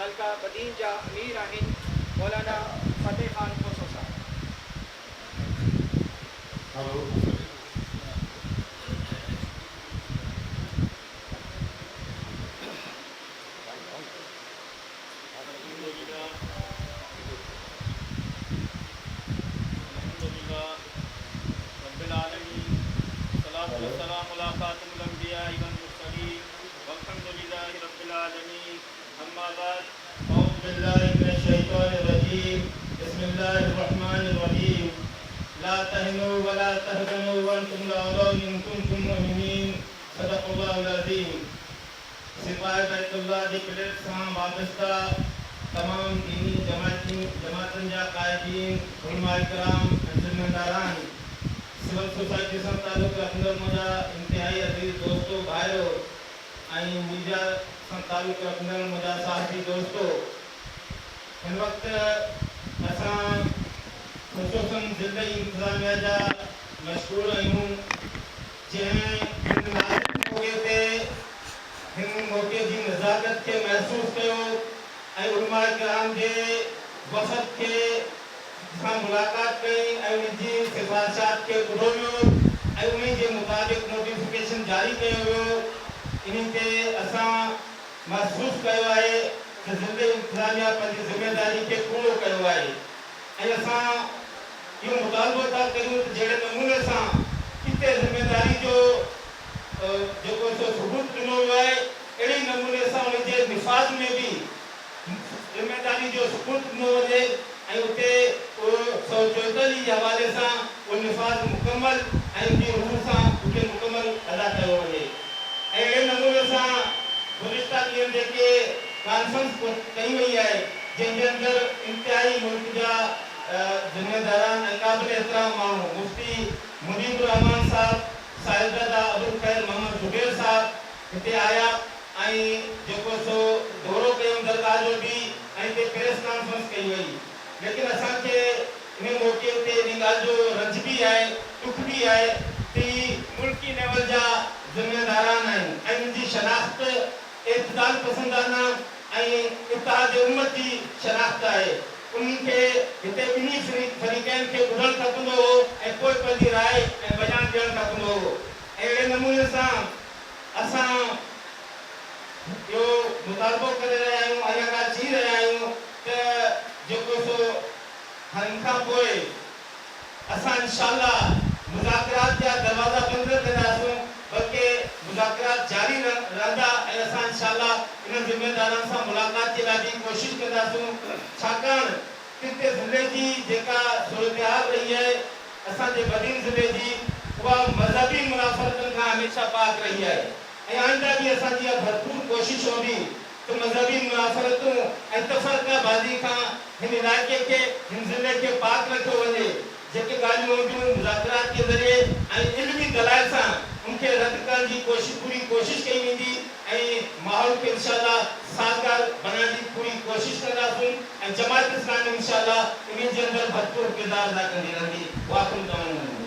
हल्का बदीन जा अमीर आहिनि मौलाना फतेह खान खोसो साहब। ला तहनु वला तहजनु वअंतुम लअलौ इन कुंतुम मुमिनीन सदक़ल्लाहुल अज़ीम। सिपाही बैतुल्लाह जी प्लेट सां वाबस्ता तमाम दीनी जमातन जा कायदीन उलमा इकराम जिम्मेदारान सिविल सोसाइटी सां ताल्लुक़ रखंदड़ मुंहिंजा इंतिहाई अज़ीज़ दोस्तो भाइयो ऐं मीडिया सां ताल्लुक़ रखंदड़ मुंहिंजा साथी दोस्तो, हिन वक़्तु असां ख़ुसूसन ज़िंदगी इंतज़ामिया जा मशहूर आहियूं जंहिं हिन मौक़े जी नज़ाकत खे महसूस कयो ऐं उलमा किराम जे वफ़द खे सां मुलाक़ात कई ऐं उन जी सिफ़ारिशात खे ॿुधो वियो ऐं उन जे मुताबिक़ नोटिफिकेशन जारी कयो वियो। इन ते असां महसूस कयो आहे त ज़िंदगी इंतज़ामिया पंहिंजी ज़िम्मेदारी खे पूरो कयो आहे ऐं असां इहो मुतालबो था कयूं त जहिड़े नमूने सां हिते ज़िम्मेदारी जो जेको सबूत ॾिनो वियो आहे अहिड़े नमूने सां उन जे निफ़ाज़ में बि ज़िम्मेदारी जो सबूत ॾिनो वञे ऐं उते 144 जे हवाले सां उहो निफ़ाज़ मुकमल ऐं उनजी रूह सां उनखे मुकमल अदा कयो वञे। ऐं अहिड़े नमूने सां गुज़िश्ता ॾींहंनि जेके कॉन्फ्रेंस कई वई आहे जंहिंजे अंदरि इंतिहाई मुल्क जा जिम्मेदारान ऐं क़ाबिल एतिराम माण्हू मुफ्ती मुजीबुर रहमान साहब, साहिबजादा अबुल खैर मोहम्मद ज़ुबैर साहब हिते आया ऐं जेको सो दौरो कयूं दरगाह जो बि ऐं हिते प्रेस कॉन्फ्रेंस कई वई। लेकिन असांखे इन मौक़े ते इन ॻाल्हि जो रंज बि आहे, दुख बि आहे कि मुल्की लेवल जा जिम्मेदारान आहिनि ऐं उनजी शनाख्त इत्तेदाल पसंदाना ऐं इत्तेहाद उम्मत जी शनाख्त आहे। उनखे हिते ॿिन्ही फरीक़ैन खे ॿुधणु खपंदो हो ऐं पोइ पंहिंजी राय ऐं बयान ॾियणु खपंदो हो। अहिड़े नमूने सां असां इहो मुतालबो करे रहिया आहियूं ऐं इहा ॻाल्हि चई रहिया आहियूं त जेको सो हिन खां पोइ असां इंशाअल्लाह मुज़ाकरात जा दरवाज़ा बंदि न कंदासीं बल्कि मुज़ाकरात जारी रहंदा ऐं असां इंशाअल्लाह इन ज़िम्मेदारनि सां मुलाक़ात जे लाइ बि कोशिशि कंदासीं। छाकाणि हिते ज़िले जी जेका सूरतहाल रही आहे असांजे बदीन ज़िले जी उहा मज़हबी मुनाफ़रतनि खां हमेशह पाक रही आहे ऐं आइंदा बि असांजी इहा भरपूर कोशिशि हूंदी त मज़हबी मुनाफ़रतूं ऐं तफ़रक़ाबाज़ी खां हिन इलाइक़े खे हिन ज़िले खे पाक रखियो वञे। जेके ॻाल्हियूं हूंदियूं मुज़ाकरात के ज़रिए ऐं इल्मी दलाइल सां उनखे रद्द करण जी पूरी कोशिशि कई वेंदी ऐं माहौल खे इंशाअल्लाह साज़गार बनाइण जी पूरी कोशिशि कंदासीं ऐं जमात इस्लामी इंशाअल्लाह इन जे अंदरि भरपूर किरदारु अदा कंदी रहंदी। वाक़िअ